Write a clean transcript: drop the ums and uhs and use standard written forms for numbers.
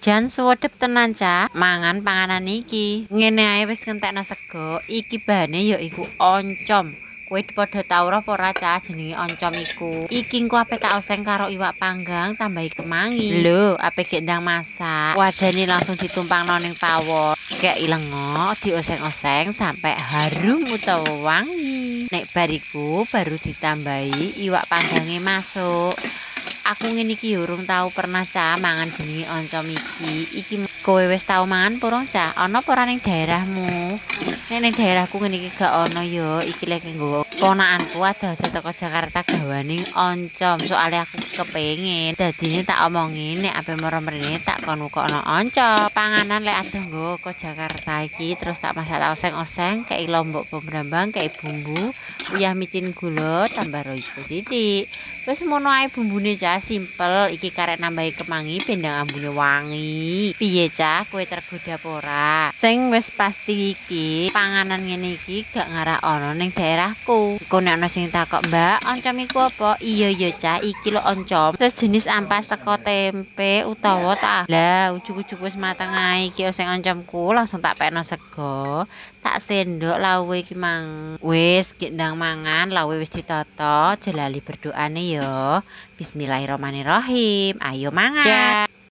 Jan suwedep tenan Cak, mangan panganan iki. Ngene ae wis ngentekno sego, iki bahane ya iku oncom. Kowe padha tau apa ora Cak jenenge oncom iku? Iki engko ape tak oseng karo iwak panggang tambahi kemangi. Lho, ape gek ndang masak. Wadane langsung ditumpangno ning pawon. Kek ilengo dioseng-oseng sampai harum utawa wangi. Nek bariku baru ditambahi iwak panggange masuk. Aku ngene iki urung tau pernah Cak mangan jenenge oncom iki. Iki kowe wis tau mangan purung Cak? Ana apa ora ning daerahmu? Nek ning daerahku ngene iki gak ono ya. Iki lek nggo ponakanku ada teko Jakarta gawane oncom. Soale aku kepengin. Dadine tak omongin nek ape moro mrene tak kon kono oncom. Panganan lek adoh nggo ke Jakarta iki terus tak masak tak oseng-oseng kei lombok pembrambang, kei bumbu, uyah micin gula tambah roiko sithik. Wis mono ae bumbune Cak, simpel. Iki karek nambahi kemangi bendang ambune wangi. Piye Cak, kowe tergoda apa ora? Sing wis pasti iki, panganan ngene iki gak ngarah ana ning daerahku. Engko nek ana sing takok, "Mbak, oncom iku apa?" Iya ya Cak, iki lho oncom. Sejenis ampas teko tempe utawa tah. Lah, ujug-ujug wis mateng ae iki sing oncomku, langsung tak pekno sego. Tak sendok lawe iki mang. Wis gek ndang mangan, lawe wis ditata, aja lali berdoane ya. Bismillahirrahmanirrahim. Ayo mangan.